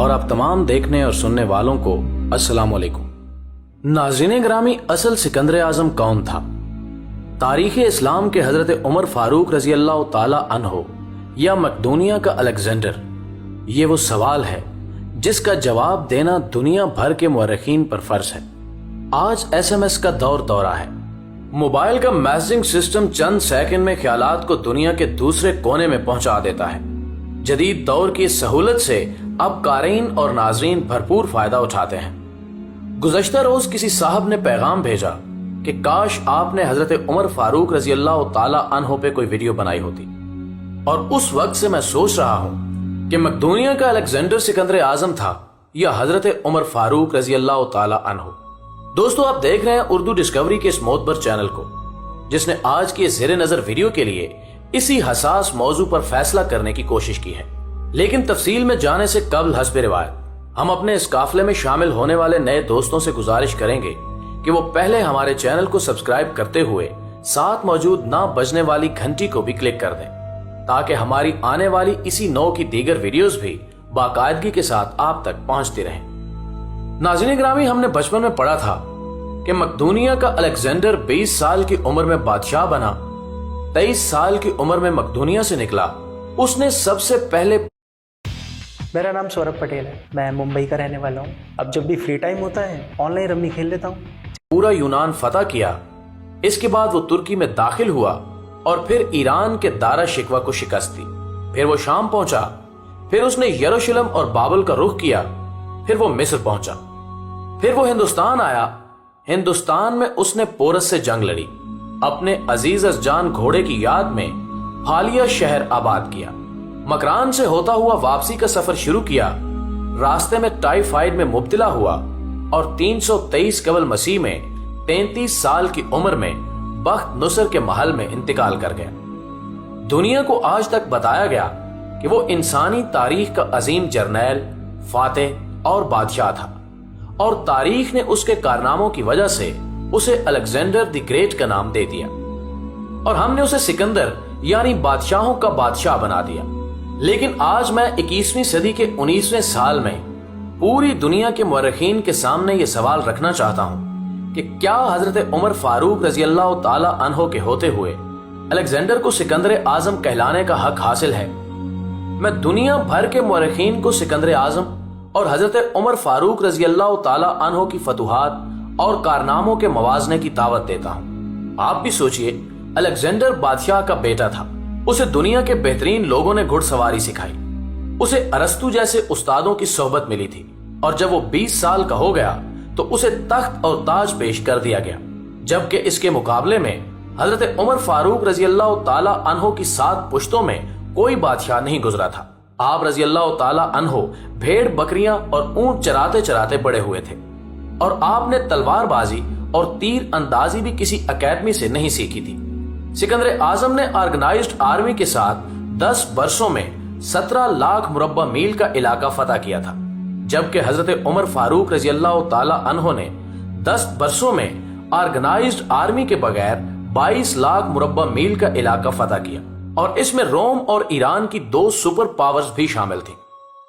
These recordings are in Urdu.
اور آپ تمام دیکھنے اور سننے والوں کو السلام علیکم۔ ناظرین گرامی، اصل سکندر اعظم کون تھا؟ تاریخ اسلام کے حضرت عمر فاروق رضی اللہ تعالی عنہ یا مقدونیہ کا الیگزینڈر، یہ وہ سوال ہے جس کا جواب دینا دنیا بھر کے مورخین پر فرض ہے۔ آج SMS کا دورہ ہے۔ موبائل کا میسجنگ سسٹم چند سیکنڈ میں خیالات کو دنیا کے دوسرے کونے میں پہنچا دیتا ہے۔ جدید دور کی سہولت سے اب قارئین اور ناظرین بھرپور فائدہ اٹھاتے ہیں۔ گزشتہ روز کسی صاحب نے پیغام بھیجا کہ کاش آپ نے حضرت عمر فاروق رضی اللہ تعالی عنہ پہ کوئی ویڈیو بنائی ہوتی، اور اس وقت سے میں سوچ رہا ہوں کہ مقدونیہ کا الیگزینڈر سکندر اعظم تھا یا حضرت عمر فاروق رضی اللہ تعالی عنہ۔ دوستو، آپ دیکھ رہے ہیں اردو ڈسکوری کے اس معتبر چینل کو، جس نے آج کی زیر نظر ویڈیو کے لیے اسی حساس موضوع پر فیصلہ کرنے کی کوشش کی ہے۔ لیکن تفصیل میں جانے سے قبل حسب روایت ہم اپنے اس قافلے میں شامل ہونے والے نئے دوستوں سے گزارش کریں گے کہ وہ پہلے ہمارے چینل کو سبسکرائب کرتے ہوئے ساتھ موجود نہ بجنے والی گھنٹی کو بھی کلک کر دیں، تاکہ ہماری آنے والی اسی نوع کی دیگر ویڈیوز بھی باقاعدگی کے ساتھ آپ تک پہنچتی رہیں۔ ناظرین گرامی، ہم نے بچپن میں پڑھا تھا کہ مقدونیہ کا الیگزینڈر 20 سال کی عمر میں بادشاہ بنا، 23 سال کی عمر میں مقدونیہ سے نکلا۔ اس نے سب سے پہلے میرا نام سوربھ پٹیل ہے، میں ممبئی کا رہنے والا ہوں۔ اب جب بھی فری ٹائم ہوتا ہے آن لائن رمی کھیل لیتا ہوں۔ پورا یونان فتح کیا، اس کے بعد وہ ترکی میں داخل ہوا اور پھر ایران کے دارا شکوہ کو شکست دی، پھر وہ شام پہنچا، پھر اس نے یروشلم اور بابل کا رخ کیا، پھر وہ مصر پہنچا، پھر وہ ہندوستان آیا۔ ہندوستان میں اس نے پورس سے جنگ لڑی، اپنے عزیز از جان گھوڑے کی یاد میں حالیہ شہر آباد کیا، مکران سے ہوتا ہوا واپسی کا سفر شروع کیا، راستے میں ٹائیفائڈ میں مبتلا ہوا اور 323 قبل مسیح میں 33 سال کی عمر میں بخت نصر کے محل میں انتقال کر گیا۔ دنیا کو آج تک بتایا گیا کہ وہ انسانی تاریخ کا عظیم جرنیل، فاتح اور بادشاہ تھا، اور تاریخ نے اس کے کارناموں کی وجہ سے اسے الیگزینڈر دی گریٹ کا نام دے دیا، اور ہم نے اسے سکندر یعنی بادشاہوں کا بادشاہ بنا دیا۔ لیکن آج میں 21ویں صدی کے 19ویں سال میں پوری دنیا کے مورخین کے سامنے یہ سوال رکھنا چاہتا ہوں کہ کیا حضرت عمر فاروق رضی اللہ تعالی عنہ کے ہوتے ہوئے الیگزینڈر کو سکندر اعظم کہلانے کا حق حاصل ہے؟ میں دنیا بھر کے مورخین کو سکندر اعظم اور حضرت عمر فاروق رضی اللہ تعالی عنہ کی فتوحات اور کارناموں کے موازنے کی دعوت دیتا ہوں۔ آپ بھی سوچئے، الیگزینڈر بادشاہ کا بیٹا تھا، اسے دنیا کے بہترین لوگوں نے گھڑ سواری سکھائی، اسے ارسطو جیسے استادوں کی صحبت ملی تھی، اور جب وہ 20 سال کا ہو گیا تو اسے تخت اور تاج پیش کر دیا گیا، جبکہ اس کے مقابلے میں حضرت عمر فاروق رضی اللہ تعالی عنہ کی 7 پشتوں میں کوئی بادشاہ نہیں گزرا تھا۔ آپ رضی اللہ تعالی عنہ بھیڑ بکریاں اور اونٹ چراتے چراتے بڑے ہوئے تھے، اور آپ نے تلوار بازی اور تیر اندازی بھی کسی اکیڈمی سے نہیں سیکھی تھی۔ سکندر اعظم نے آرگنائزڈ آرمی کے ساتھ 10 برسوں میں 17 لاکھ مربع میل کا علاقہ فتح کیا تھا، جبکہ حضرت عمر فاروق رضی اللہ تعالی عنہ نے 10 برسوں میں آرگنائزڈ آرمی کے بغیر 22 لاکھ مربع میل کا علاقہ فتح کیا، اور اس میں روم اور ایران کی 2 سپر پاورز بھی شامل تھیں۔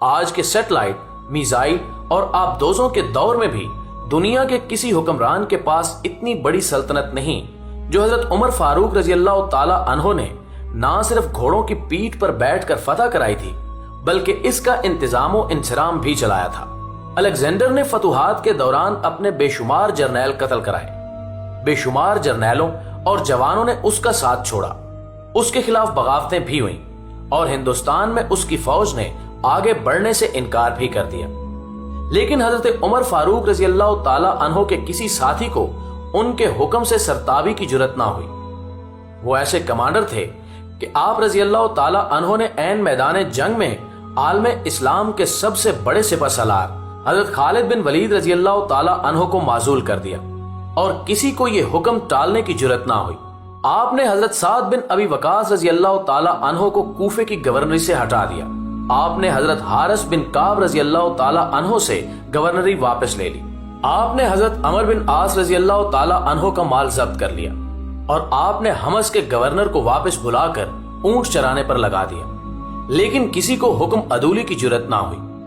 آج کے سیٹلائٹ، میزائل اور آبدوزوں کے دور میں بھی دنیا کے کسی حکمران کے پاس اتنی بڑی سلطنت نہیں جو حضرت عمر فاروق رضی اللہ تعالی عنہ نے نہ صرف گھوڑوں کی پیٹھ پر بیٹھ کر فتح کرائی تھی، بلکہ اس کا انتظام و انصرام بھی چلایا تھا۔ الیگزینڈر نے فتوحات کے دوران اپنے بے شمار جرنیل قتل کرائے، بے شمار جرنیلوں اور جوانوں نے اس کا ساتھ چھوڑا، اس کے خلاف بغاوتیں بھی ہوئیں، اور ہندوستان میں اس کی فوج نے آگے بڑھنے سے انکار بھی کر دیا۔ لیکن حضرت عمر فاروق رضی اللہ تعالی عنہ کے کسی ساتھی کو ان کے حکم سے سرتابی کی جرت نہ ہوئی۔ وہ ایسے کمانڈر تھے کہ آپ رضی اللہ تعالی عنہ نے عین میدان جنگ میں عالم اسلام کے سب سے بڑے سپہ سالار حضرت خالد بن ولید رضی اللہ تعالی عنہ کو معزول کر دیا، اور کسی کو یہ حکم ٹالنے کی جرت نہ ہوئی۔ آپ نے حضرت سعد بن ابی وقاص رضی اللہ تعالی عنہ کو کوفے کی گورنری سے ہٹا دیا۔ آپ نے حضرت حارث بن کعب رضی اللہ تعالی عنہ سے گورنری واپس لے لی۔ آپ نے حضرت عمر بن عاص رضی اللہ تعالی عنہ کا مال ضبط کر لیا، اور آپ نے حمص کے گورنر کو واپس بلا کر اونٹ چرانے پر لگا دیا، لیکن کسی کو حکم عدولی کی جرت نہ ہوئی۔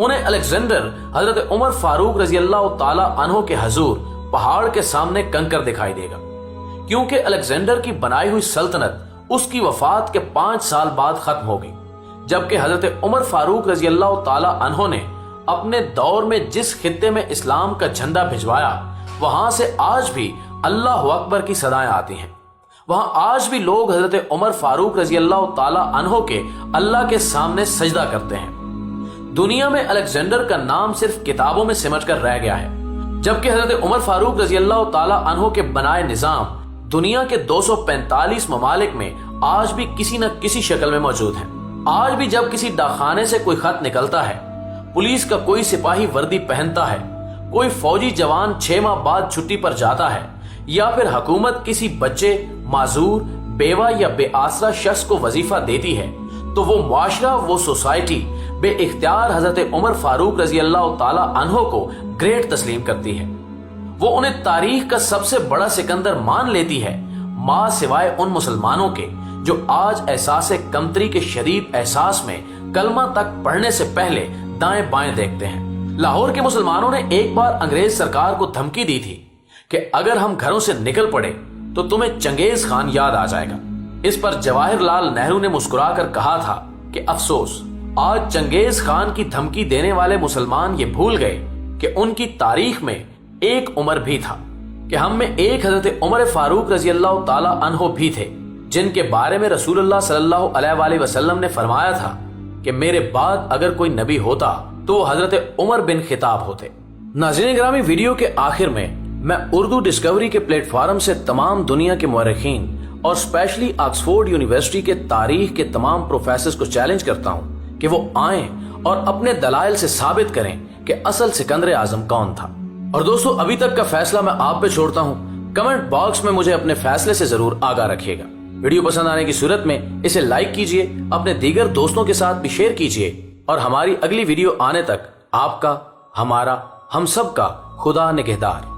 انہیں الیگزینڈر حضرت عمر فاروق رضی اللہ تعالی عنہ کے حضور پہاڑ کے سامنے کنکر دکھائی دے گا، کیونکہ الیگزینڈر کی بنائی ہوئی سلطنت اس کی وفات کے 5 سال بعد ختم ہو گئی، جبکہ حضرت عمر فاروق رضی اللہ تعالی عنہ نے اپنے دور میں جس خطے میں اسلام کا جھنڈا بھجوایا وہاں سے آج بھی اللہ اکبر کی صدائیں آتی ہیں۔ وہاں آج بھی لوگ حضرت عمر فاروق رضی اللہ تعالی عنہ کے اللہ کے سامنے سجدہ کرتے ہیں۔ دنیا میں الیگزینڈر کا نام صرف کتابوں میں سمجھ کر رہ گیا ہے، جبکہ حضرت عمر فاروق رضی اللہ تعالی عنہ کے بنائے نظام دنیا کے 245 ممالک میں آج بھی کسی نہ کسی شکل میں موجود ہیں۔ آج بھی جب کسی ڈاکخانے سے کوئی خط نکلتا ہے، پولیس کا کوئی سپاہی وردی پہنتا ہے، کوئی فوجی جوان 6 ماہ بعد چھٹی پر جاتا ہے، یا پھر حکومت کسی بچے، معذور، بیوہ یا بے آسرا شخص کو وظیفہ دیتی ہے، تو وہ معاشرہ، وہ سوسائٹی بے اختیار حضرت عمر فاروق رضی اللہ تعالی عنہ کو گریٹ تسلیم کرتی ہے۔ وہ انہیں تاریخ کا سب سے بڑا سکندر مان لیتی ہے، ماں سوائے ان مسلمانوں کے جو آج احساس کمتری کے شدید احساس میں کلمہ تک پڑھنے سے پہلے دائیں بائیں دیکھتے ہیں۔ لاہور کے مسلمانوں نے ایک بار انگریز سرکار کو دھمکی دی تھی کہ اگر ہم گھروں سے نکل پڑے تو تمہیں چنگیز خان یاد آ جائے گا۔ اس پر جواہر لال نہرو نے مسکرا کر کہا تھا کہ افسوس، آج چنگیز خان کی دھمکی دینے والے مسلمان یہ بھول گئے کہ ان کی تاریخ میں ایک عمر بھی تھا، کہ ہم میں ایک حضرت عمر فاروق رضی اللہ تعالی عنہ بھی تھے، جن کے بارے میں رسول اللہ صلی اللہ علیہ وآلہ وسلم نے فرمایا تھا کہ میرے بعد اگر کوئی نبی ہوتا تو وہ حضرت عمر بن خطاب ہوتے۔ ناظرین گرامی، ویڈیو کے آخر میں میں اردو ڈسکوری کے پلیٹ فارم سے تمام دنیا کے مورخین اور اسپیشلی آکسفورڈ یونیورسٹی کے تاریخ کے تمام پروفیسرز کو چیلنج کرتا ہوں کہ وہ آئیں اور اپنے دلائل سے ثابت کریں کہ اصل سکندر اعظم کون تھا۔ اور دوستو، ابھی تک کا فیصلہ میں آپ پہ چھوڑتا ہوں، کمنٹ باکس میں مجھے اپنے فیصلے سے ضرور آگاہ رکھیے گا۔ ویڈیو پسند آنے کی صورت میں اسے لائک کیجئے، اپنے دیگر دوستوں کے ساتھ بھی شیئر کیجئے، اور ہماری اگلی ویڈیو آنے تک آپ کا، ہمارا، ہم سب کا خدا نگہدار۔